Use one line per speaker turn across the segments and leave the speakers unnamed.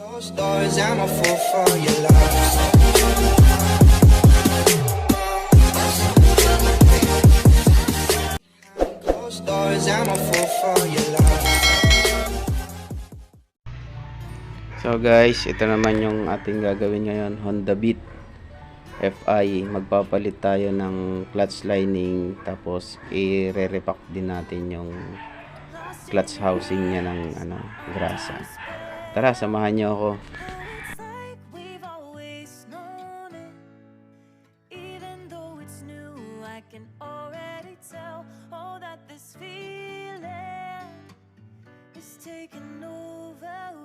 Closed doors, I'm a fool for your love. Closed doors, I'm a fool for your love.
So guys, ito naman yung ating gagawin ngayon, Honda Beat FI. Magpapalit tayo ng clutch lining, tapos i-re-repack din natin yung clutch housing niya ng grasa. Tara, samahan niyo ako.
We've always known it, even though it's new. I can already tell, oh, that this feeling is taking over.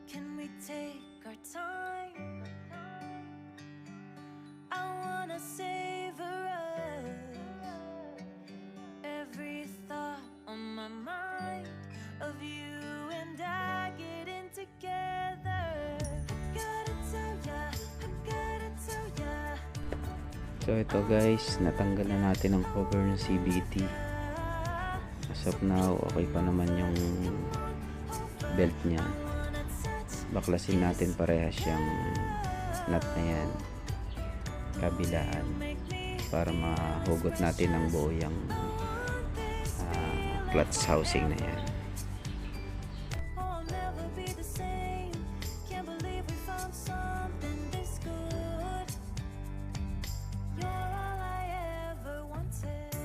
Can we take our time? I wanna savor us, every thought on my mind of you and I getting together. Gotta tell ya, I gotta tell ya.
So ito guys, natanggal na natin ang cover ng CVT. As of now, okay pa naman yung belt niya. Baklasin natin parehas yung nut na yan, kabilaan, para mahugot natin ng buo yung clutch housing na yan.
I'll never be the same. Can't believe we found something this good. You're all I ever wanted.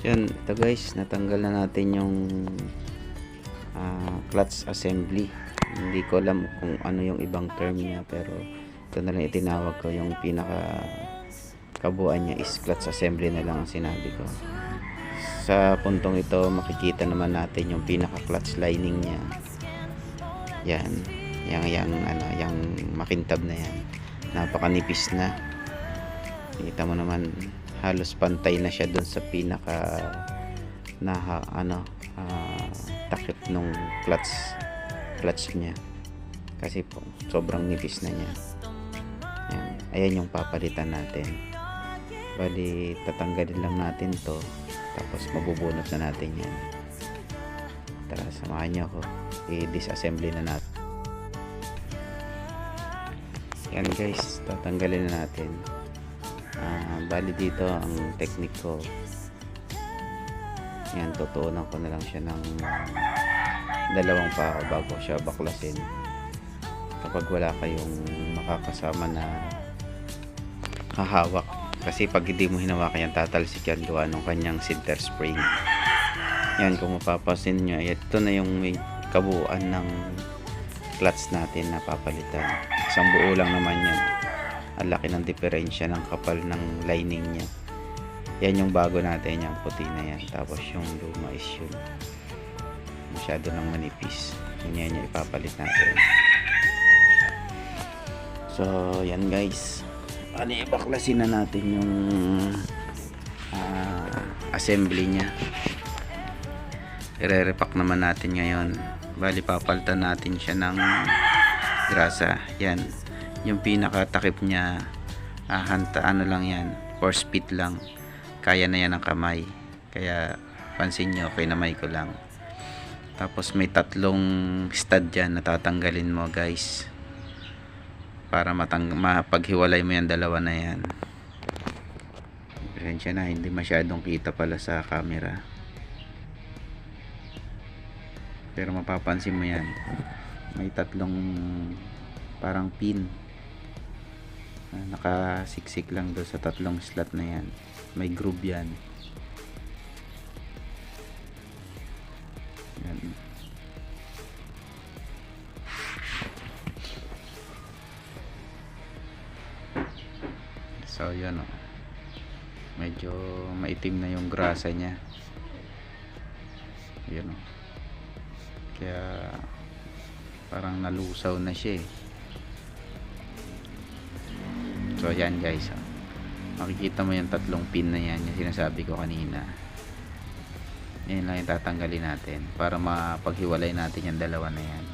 Yan, ito guys, natanggal na natin yung clutch assembly. Hindi ko alam kung ano yung ibang term niya, pero ito na lang itinawag ko. Yung pinaka kabuuan niya is clutch assembly na lang ang sinabi ko. Sa puntong ito, makikita naman natin yung pinaka clutch lining niya. Yan, yung makintab na yan, napakanipis na. Kita mo naman, halos pantay na siya dun sa pinaka takip nung clutch niya, kasi po sobrang nipis na niya. Yan. Ayan yung papalitan natin. Bali, tatanggalin lang natin to, tapos mabubunot na natin yan. Tara, samahan niyo ako, i-disassembly na natin. Yan guys, tatanggalin na natin. Bali dito ang technique ko, yan, tutuunan ko na lang siya ng dalawang pako bago siya baklasin. Kapag wala kayong makakasama na hahawak, kasi pag hindi mo hinawakan yan, tatalsik yan gawa ng kanyang center spring. Yan, kung mapapansin nyo, ito na yung may kabuuan ng clutch natin na papalitan. Isang buo lang naman yan. Ang laki ng diferensya ng kapal ng lining niya. Yan yung bago natin, yung puti na yan. Tapos yung luma is yun, masyado nang manipis. Yan yung ipapalit natin. So yan guys, baklasin na natin yung assembly nya. I-repack naman natin ngayon. Bali, papalitan natin siya ng grasa. Yan, yung pinakatakip nya, lang yan, 4 speed lang. Kaya na yan ng kamay, kaya pansin nyo, kinamay ko lang. Tapos may tatlong stud dyan na tatanggalin mo guys, para mapaghiwalay mo yan, dalawa na yan. Pasensya na, hindi masyadong kita pala sa camera, pero mapapansin mo yan, may tatlong parang pin nakasiksik lang doon sa tatlong slot na yan. May groove yan. Yan. So yan o, medyo maitim na yung grasa nya. Yan o, kaya parang nalusaw na siya eh. So yan guys, makikita mo yung tatlong pin na yan, yung sinasabi ko kanina. Yan lang yung tatanggalin natin para mapaghiwalay natin yung dalawa na yan.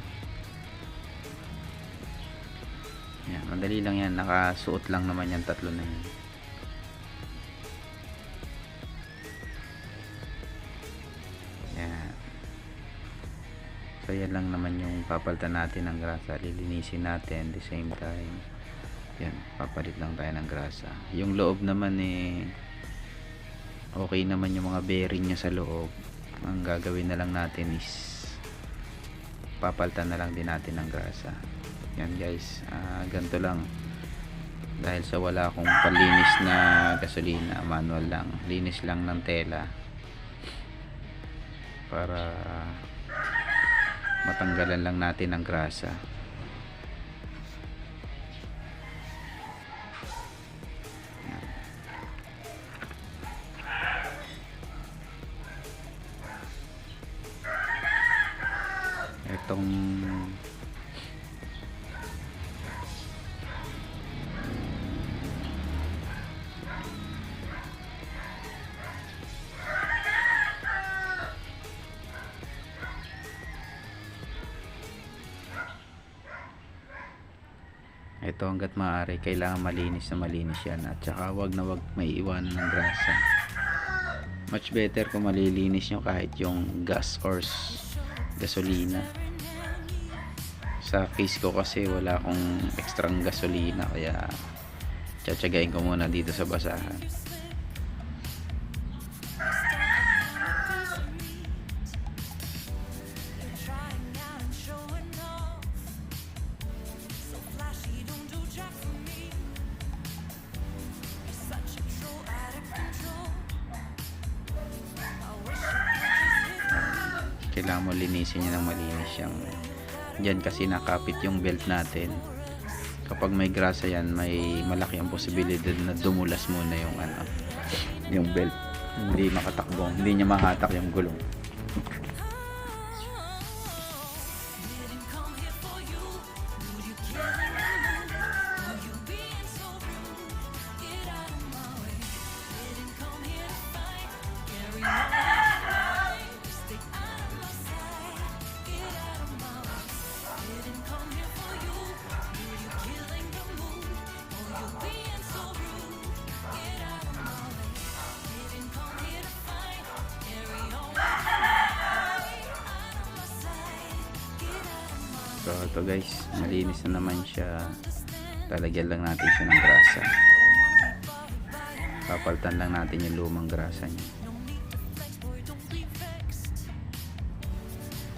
Yan, madali lang yan, nakasuot lang naman yung tatlo na yan. So yan lang naman yung papalitan natin ng grasa, lilinisin natin the same time. Yan, papalit lang tayo ng grasa. Yung loob naman okay naman yung mga bearing nya sa loob. Ang gagawin na lang natin is papalitan na lang din natin ng grasa. Yan guys, ganito lang. Dahil sa wala akong palinis na gasolina, manual lang, linis lang ng tela para matanggalan lang natin ang grasa. Itong ito, hanggat maaari kailangan malinis na malinis yan, at saka wag na wag maiiwanan ng grasa. Much better kung malilinis nyo kahit yung gas or gasolina. Sa case ko kasi wala akong extrang gasolina, kaya tsatsagain ko muna dito sa basahan.
Trying out and showing off. So flashy, don't do jack for me. You're such a troll, out of control. I wish you could just hit me.
Kailangan mo linisin niya ng malinis yung dyan, kasi nakapit yung belt natin. Kapag may grasa yan, may malaki ang posibilidad na dumulas muna yung yung belt, hindi makatakbo, hindi niya mahatak yung gulong.
Didn't come here for you. Would you kill me? Were you being so rude? Get out of my way. Didn't come here to fight. Carry on like mine. Stay out of my sight. Get out of my way. Didn't come here for you. Were you killing the mood? Were you being so rude? Get out of my way. Didn't come here to fight. Carry on like mine. Out of my sight. Get out of my way.
So ito guys, malinis na naman siya. Lalagyan lang natin siya ng grasa. Papalitan lang natin yung lumang grasa niya.
No need to flex, boy, don't be vexed.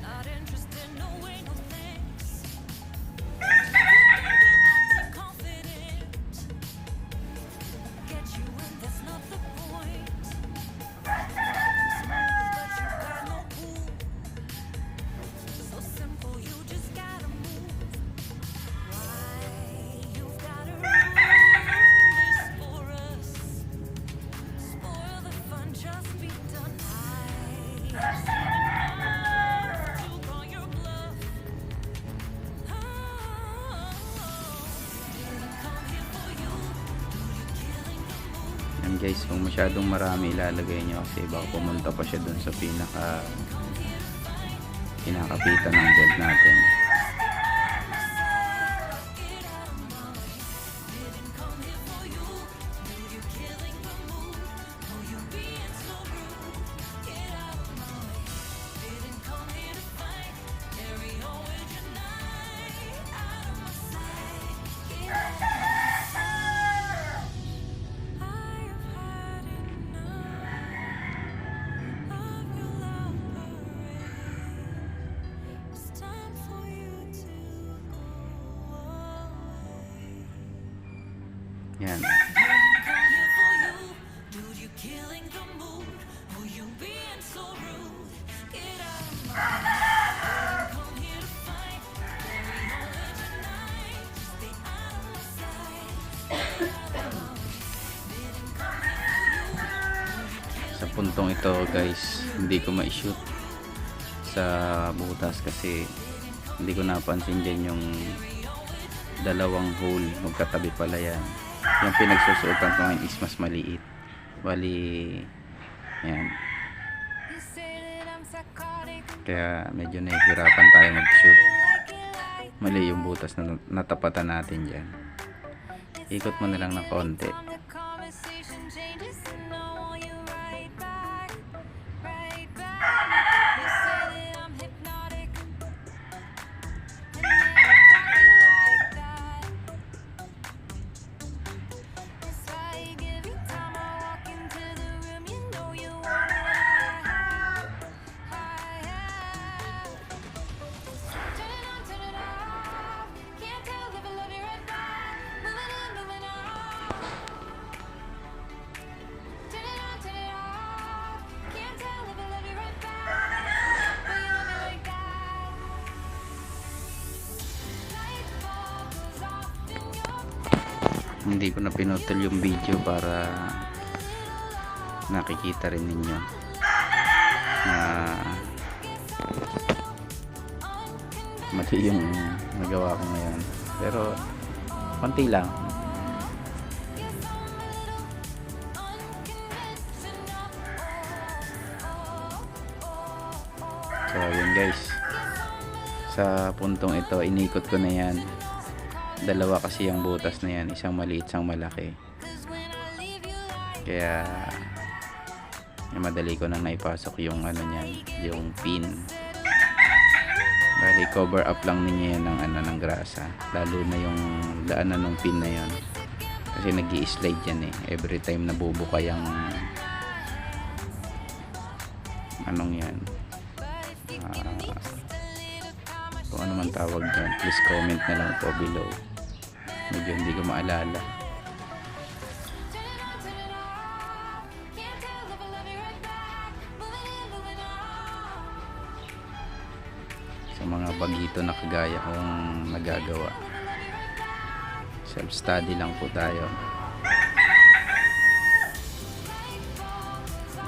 Not interested, no way, no thanks. Too confident. Get you in, that's not the point. But you got no cool. So simple, you just gotta move. Why you've gotta ruin this for us? Spoil the fun, just be done. To call your bluff. Didn't come here for you. You're killing the mood.
Yan guys, kung masyadong marami ilalagay nyo, kasi baka pumunta pa siya dun sa pinakapitan ng belt natin.
Get out of my way. Didn't come here for you. You're killing the mood. Oh, you're being so rude. Get out of my way. Didn't come here to fight. Carry on with your night. Out of my sight. Get out of my sight. I have had enough of your love parade. It's time for you to go away.
Yan.
Come here for you, dude. You're killing the mood. Oh, you being so rude. Get out of my way. Come here to fight. Carry on with your night. Just stay out of my sight. Get out of my way. Didn't come here for you.
Sa puntong ito guys, hindi ko ma-shoot sa butas kasi hindi ko napansin dyan yung dalawang hole, magkatabi pala yan. Yung pinagsusuotan ko ngayon is mas maliit, bali yan,
You say that I'm psychotic.
kaya medyo nahihirapan tayo mag-shoot.
Like it like
Mali yung butas na natapatan natin dyan. Ikot mo na lang ng konti.
the conversation changes and I want you right back, right back. You say that I'm hypnotic.
Hindi ko na pinutol yung video para nakikita rin ninyo na mali yung nagawa ko ngayon, pero konti lang. So yun guys, sa puntong ito inikot ko na yan. Dalawa kasi yung butas na yan, isang maliit, isang malaki, kaya madali ko nang naipasok yung ano niyan, yung pin. Bali cover up lang ninyo yan ng ano, ng grasa, lalo na yung daanan ng pin na yan, kasi nag-i-slide yan every time na bubuka yung anong yan, kung ano man tawag dyan, please comment na lang po below. Medyo hindi ko maalala. Sa mga bagito na kagaya kong nagagawa, self study lang po tayo.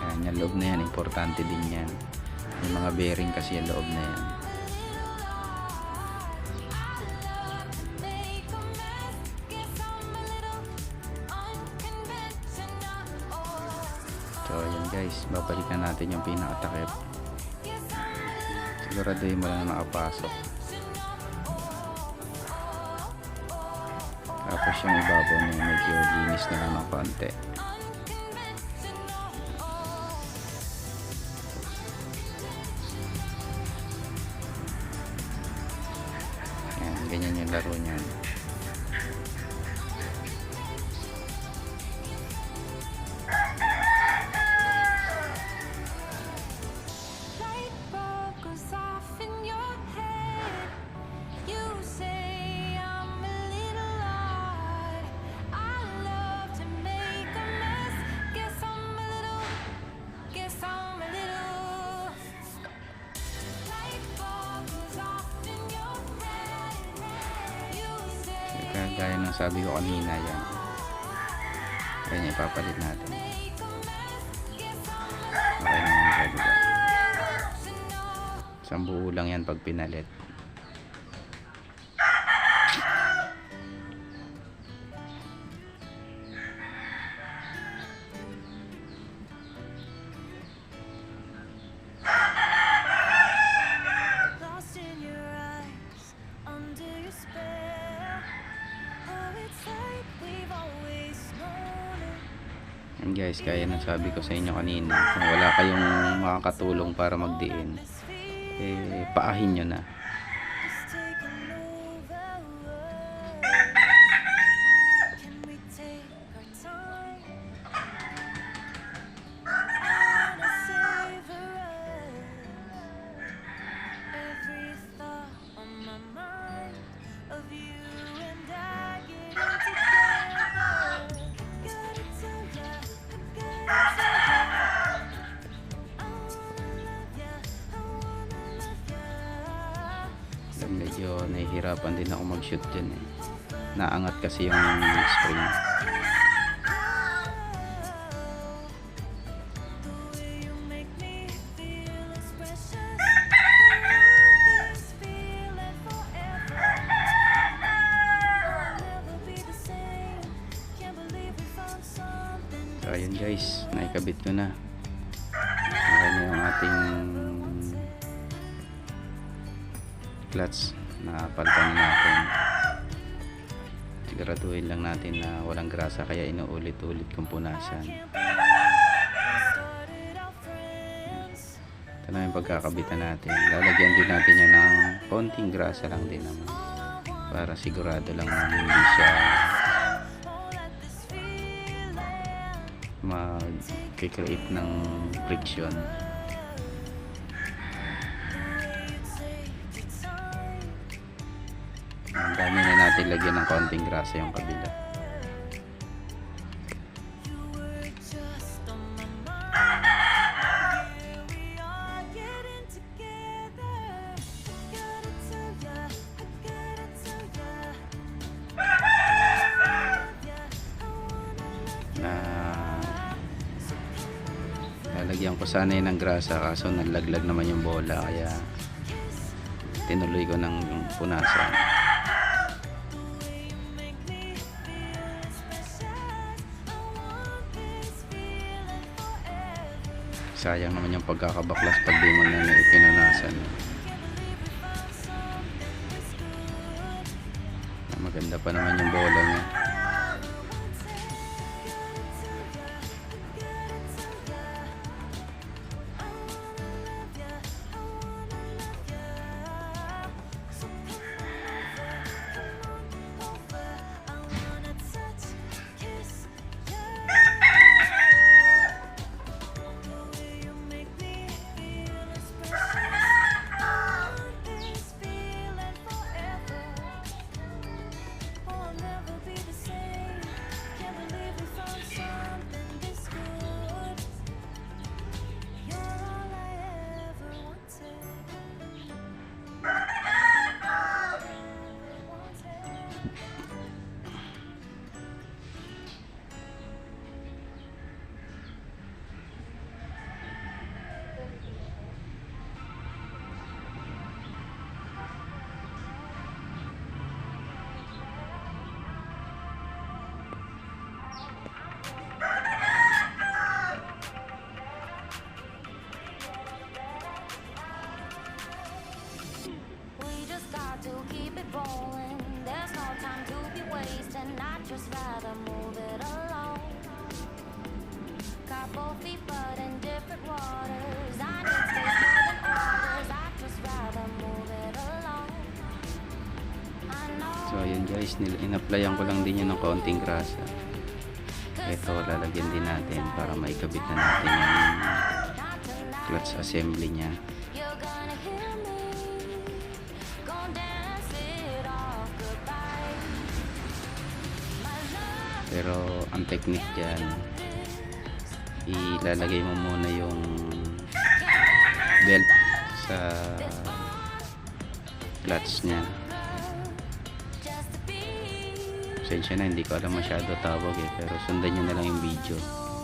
Yan, yung loob na yan, importante din yan. Yung mga bearing kasi yung loob na yan. So ayan guys, babalikan natin yung pinakatakip. Siguraduhin mo lang na nakapasok. Tapos yung ibabaw niya medyo linis na lang ng konti. Ayan, ganyan yung laro niyan.
Light bulb goes off in your head. You say I'm a little odd. I love to make a mess. Guess I'm a little. Light bulb goes off in your head. You say
Gaya ng sabi ko kanina yan. Kaya ipapalit natin. Okay naman sa diba? Isang buo lang yan pag pinalit.
lost in your eyes, under your spell. Oh, it's like we've always known it.
Yan guys, kaya ng sabi ko sa inyo kanina, kung wala kayong makakatulong para magdiin,
This feeling
paahin nyo na.
is taking over. Can we take our time? I wanna savor every thought on my mind of you and I getting together. Gotta tell ya, I gotta tell ya, I wanna love ya, I wanna love ya.
Medyo nahihirapan din ako mag-shoot dyan Naangat kasi yung spring.
The way you make me feel is precious. I want this feeling forever. I'll never be the same. Can't believe we found something.
So ayun guys, naikabit ko na. Okay na yung ating clutch na palitan na natin. Siguraduhin lang natin na walang grasa, kaya inuulit-ulit kong punasan.
Started out friends.
Ito na yung pagkakabitan natin. Lalagyan din natin yan ng konting grasa lang din naman, para sigurado lang na hindi siya
Won't let this feeling
mag-create ng friction.
take your time.
Ang dami na natin lagyan ng konting grasa yung kabila.
You were just on my mind. Here we are getting together. I gotta tell ya, I gotta tell ya, I love ya,
ko sana yun ng grasa, kaso nalaglag naman yung bola, kaya tinuloy ko ng punasan. Sayang naman yung pagkakabaklas pag di mo na ipinunasan. Maganda pa naman yung bola niya.
We just got to keep it rolling. There's no time to be wasting. I'd just rather move it along. Got both feet but in different waters. I need space more than others. I'd just rather move it along. I know.
So ayun guys, in-applyan ko lang din yun ng kaunting grasa. Ito, lalagyan din natin para maikabit na natin yung clutch assembly niya.
You're gonna hear me. Gonna dance it off goodbye. My love.
Pero ang technique dyan, ilalagay mo muna yung belt sa clutch niya.
Just to be
Pasensya na, hindi ko alam masyado tawag pero sundan nyo na lang yung video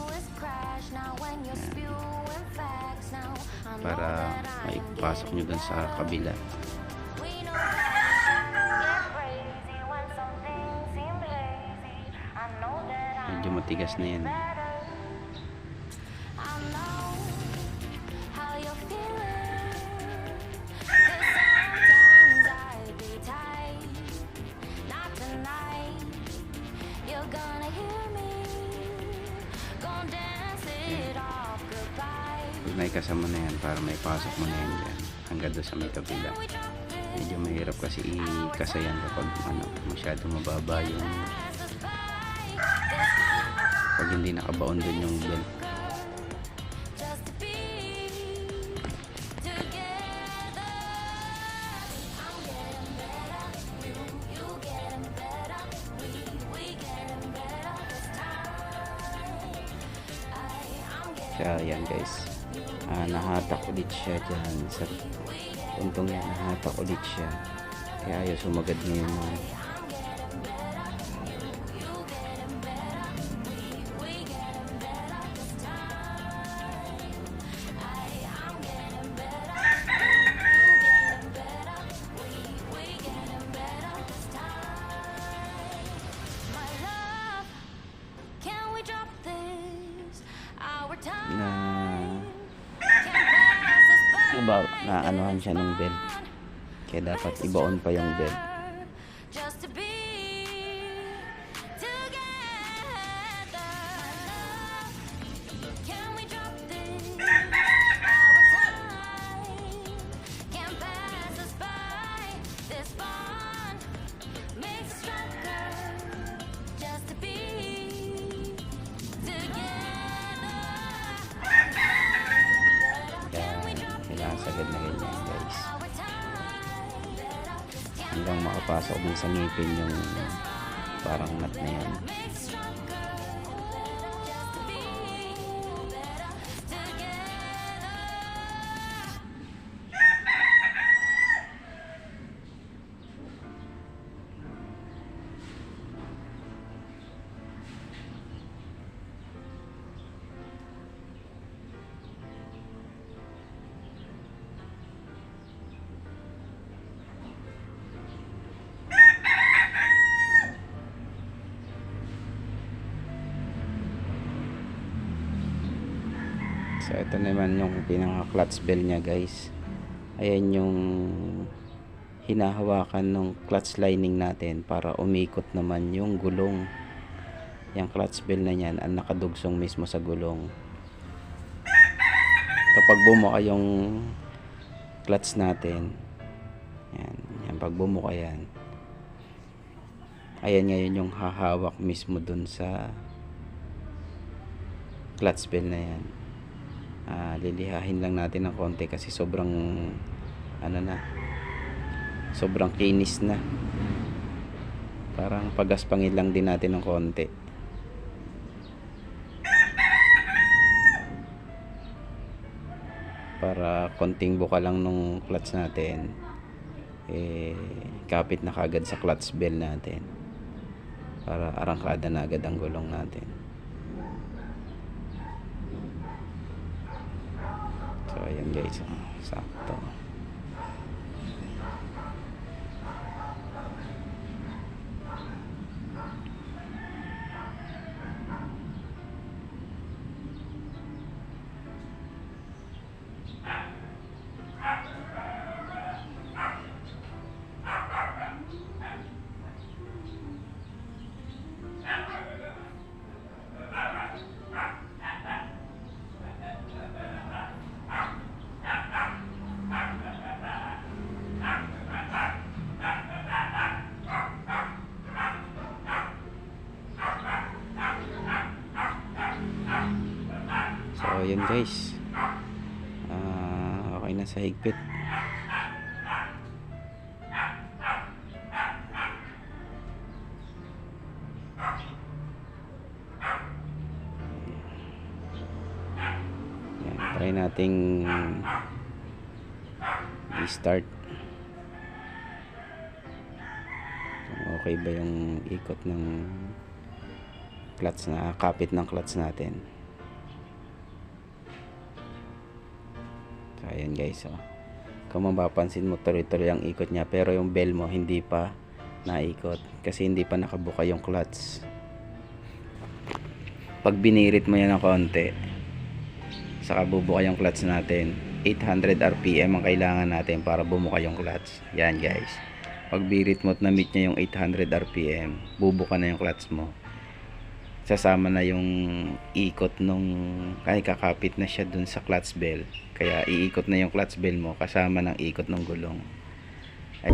with crash now when you're spewing facts now. I know
para
that I
maipasok nyo dun sa kabila.
We know that get crazy when some things seem lazy. I know that
Medyo matigas na yan.
better. I know how you're feeling. 'Cause sometimes I be tight. Not tonight. You're gonna hear me. Gonna dance it off goodbye.
Pag naikasama na yan, para maipasok mo na yan dyan hanggang doon sa may kabila.
We drop this
Medyo mahirap kasi ikasa yan kapag masyado mababa yung
us by.
pag hindi nakabaon dun yung belt.
Just to be together. I'm getting better. You getting better. We getting better this time. I'm getting
Kaya yan guys, nahatak ulit siya dyan sa puntong yan, nahatak ulit siya, kaya ayaw sumagad ngayon mo.
my love. Can we drop this? Our time
Na
can pass us by.
na anuhan siya ng belt, kaya dapat ibaon pa yung belt.
Just to be together. Can we drop this? Our time can pass us by. This bond makes us stronger. Just to be together.
Kaya kailangan sagad na ganyan guys,
Our time
hanggang makapasok din sa ngipin yung parang nut na yan.
makes us stronger. Just to be together.
So ito naman yung pinaka clutch bell niya guys. Ayan yung hinahawakan ng clutch lining natin para umikot naman yung gulong. Yung clutch bell na yan ang nakadugsong mismo sa gulong. Kapag bumuka yung clutch natin, yan pag bumuka yan, ayan ngayon yung hahawak mismo dun sa clutch bell na yan. Lilihahin lang natin ng konti kasi sobrang sobrang kinis na, parang pagaspangin lang din natin ng konti para konting buka lang nung clutch natin kapit na kagad sa clutch bell natin para arangkada na agad ang gulong natin. So ayan guys, sakto. So yun guys, okay na sa higpit. Yan, try nating i-start kung okay ba yung ikot ng clutch na kapit ng clutch natin. So ayan guys, kung mapapansin mo tuloy-tuloy ang ikot niya pero yung bell mo hindi pa naikot kasi hindi pa nakabuka yung clutch. Pag binirit mo yan ng konti saka bubuka yung clutch natin. 800 RPM ang kailangan natin para bumuka yung clutch. Yan guys, pag birit mo at na-meet niya yung 800 RPM, bubuka na yung clutch mo, sasama na yung ikot nung kakapit na siya dun sa clutch bell, kaya iikot na yung clutch bell mo kasama ng ikot ng gulong. Ay